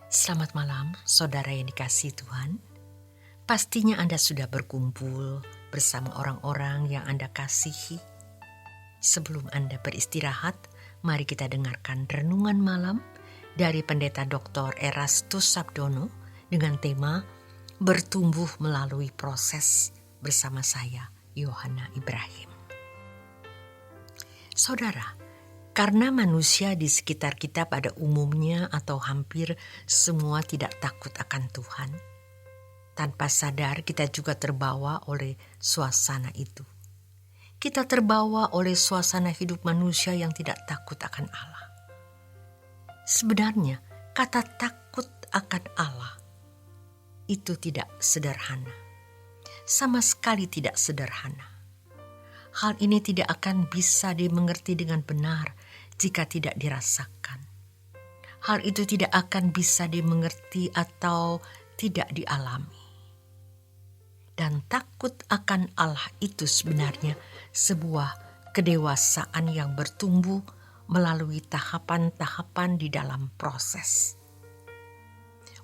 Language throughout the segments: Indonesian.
Selamat malam, saudara yang dikasihi Tuhan. Pastinya Anda sudah berkumpul bersama orang-orang yang Anda kasihi. Sebelum Anda beristirahat, mari kita dengarkan renungan malam dari Pendeta Dr. Erastus Sabdono dengan tema Bertumbuh Melalui Proses bersama saya, Yohana Ibrahim. Saudara, karena manusia di sekitar kita pada umumnya atau hampir semua tidak takut akan Tuhan, tanpa sadar kita juga terbawa oleh suasana itu. Kita terbawa oleh suasana hidup manusia yang tidak takut akan Allah. Sebenarnya, kata takut akan Allah itu tidak sederhana. Sama sekali tidak sederhana. Hal ini tidak akan bisa dimengerti dengan benar jika tidak dirasakan. Hal itu tidak akan bisa dimengerti atau tidak dialami. Dan takut akan Allah itu sebenarnya sebuah kedewasaan yang bertumbuh melalui tahapan-tahapan di dalam proses.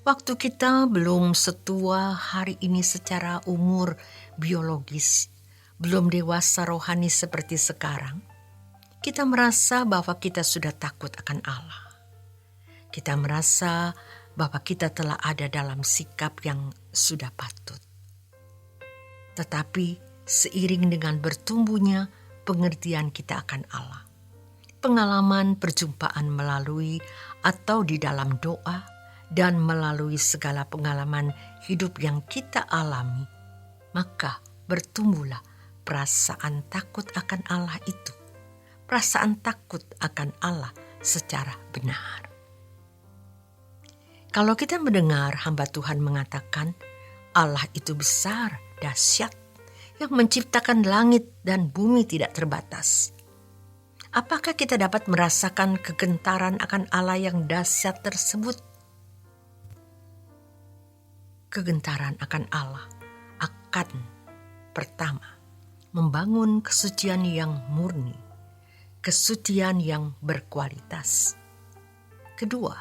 Waktu kita belum setua hari ini secara umur biologis, belum dewasa rohani seperti sekarang, kita merasa bahwa kita sudah takut akan Allah. Kita merasa bahwa kita telah ada dalam sikap yang sudah patut. Tetapi seiring dengan bertumbuhnya pengertian kita akan Allah, pengalaman perjumpaan melalui atau di dalam doa dan melalui segala pengalaman hidup yang kita alami, maka bertumbuhlah perasaan takut akan Allah itu. Perasaan takut akan Allah secara benar. Kalau kita mendengar hamba Tuhan mengatakan Allah itu besar, dahsyat, yang menciptakan langit dan bumi tidak terbatas. Apakah kita dapat merasakan kegentaran akan Allah yang dahsyat tersebut? Kegentaran akan Allah akan pertama membangun kesucian yang murni, kesucian yang berkualitas. Kedua,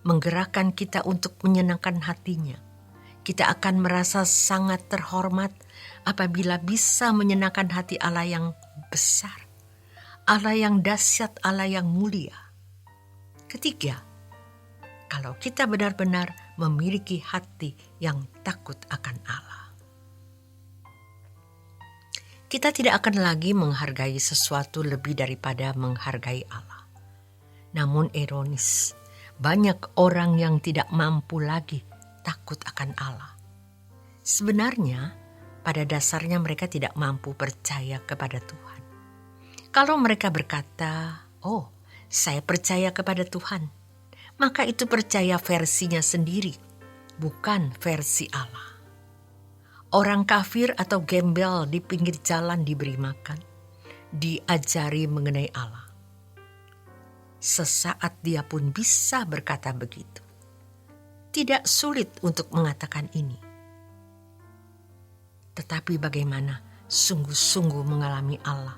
menggerakkan kita untuk menyenangkan hatinya. Kita akan merasa sangat terhormat apabila bisa menyenangkan hati Allah yang besar, Allah yang dahsyat, Allah yang mulia. Ketiga, kalau kita benar-benar memiliki hati yang takut akan Allah, kita tidak akan lagi menghargai sesuatu lebih daripada menghargai Allah. Namun ironis, banyak orang yang tidak mampu lagi takut akan Allah. Sebenarnya, pada dasarnya mereka tidak mampu percaya kepada Tuhan. Kalau mereka berkata, "Oh, saya percaya kepada Tuhan," maka itu percaya versinya sendiri, bukan versi Allah. Orang kafir atau gembel di pinggir jalan diberi makan, diajari mengenai Allah. Sesaat dia pun bisa berkata begitu. Tidak sulit untuk mengatakan ini. Tetapi bagaimana sungguh-sungguh mengalami Allah,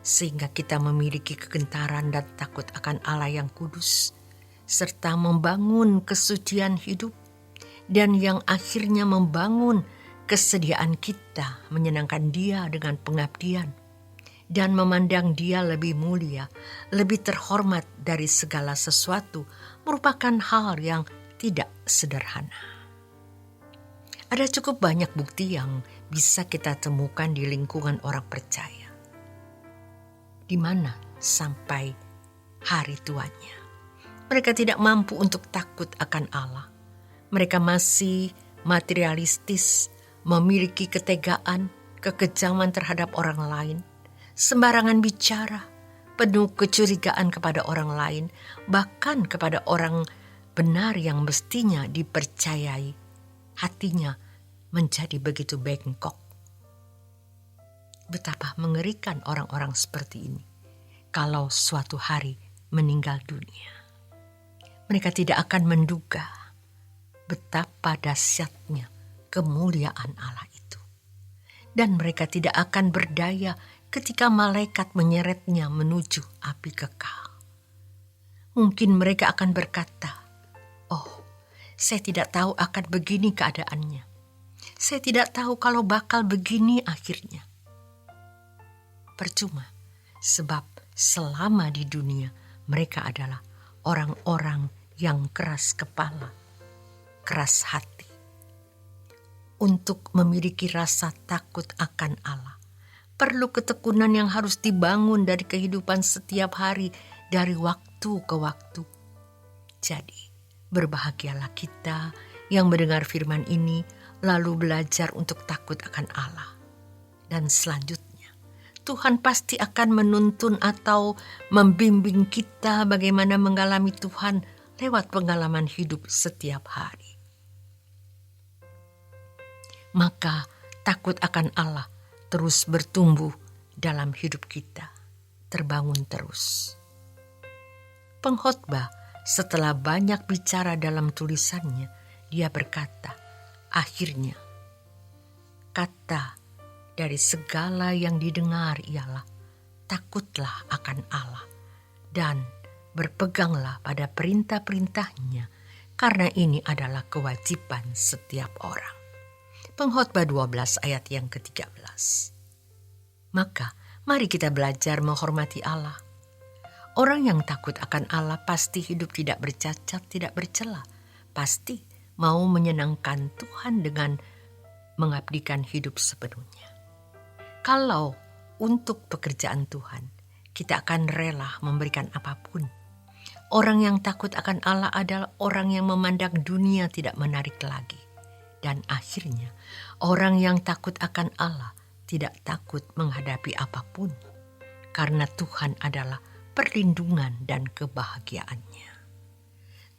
sehingga kita memiliki kegentaran dan takut akan Allah yang kudus, serta membangun kesucian hidup, dan yang akhirnya membangun kesediaan kita menyenangkan Dia dengan pengabdian dan memandang Dia lebih mulia, lebih terhormat dari segala sesuatu, merupakan hal yang tidak sederhana. Ada cukup banyak bukti yang bisa kita temukan di lingkungan orang percaya, di mana sampai hari tuanya mereka tidak mampu untuk takut akan Allah. Mereka masih materialistis, memiliki ketegaan, kekejaman terhadap orang lain, sembarangan bicara, penuh kecurigaan kepada orang lain, bahkan kepada orang benar yang mestinya dipercayai. Hatinya menjadi begitu bengkok. Betapa mengerikan orang-orang seperti ini kalau suatu hari meninggal dunia. Mereka tidak akan menduga betapa dahsyatnya kemuliaan Allah itu. Dan mereka tidak akan berdaya ketika malaikat menyeretnya menuju api kekal. Mungkin mereka akan berkata, "Oh, Saya tidak tahu akan begini keadaannya. Saya tidak tahu kalau bakal begini akhirnya. Percuma, sebab selama di dunia mereka adalah orang-orang yang keras kepala, keras hati. Untuk memiliki rasa takut akan Allah, perlu ketekunan yang harus dibangun dari kehidupan setiap hari, dari waktu ke waktu. Jadi, berbahagialah kita yang mendengar firman ini, lalu belajar untuk takut akan Allah. Dan selanjutnya, Tuhan pasti akan menuntun atau membimbing kita bagaimana mengalami Tuhan lewat pengalaman hidup setiap hari. Maka takut akan Allah terus bertumbuh dalam hidup kita, terbangun terus. Pengkhotbah setelah banyak bicara dalam tulisannya, dia berkata, akhirnya, kata dari segala yang didengar ialah, takutlah akan Allah dan berpeganglah pada perintah-perintahnya, karena ini adalah kewajiban setiap orang. Pengkhotbah 12 ayat yang ke-13. Maka, mari kita belajar menghormati Allah. Orang yang takut akan Allah pasti hidup tidak bercacat, tidak bercela. Pasti mau menyenangkan Tuhan dengan mengabdikan hidup sepenuhnya. Kalau untuk pekerjaan Tuhan, kita akan rela memberikan apapun. Orang yang takut akan Allah adalah orang yang memandang dunia tidak menarik lagi. Dan akhirnya, orang yang takut akan Allah tidak takut menghadapi apapun. Karena Tuhan adalah perlindungan dan kebahagiaannya.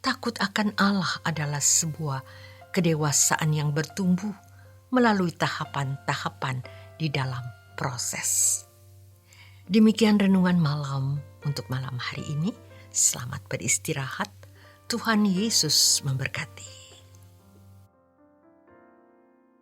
Takut akan Allah adalah sebuah kedewasaan yang bertumbuh melalui tahapan-tahapan di dalam proses. Demikian renungan malam untuk malam hari ini. Selamat beristirahat. Tuhan Yesus memberkati.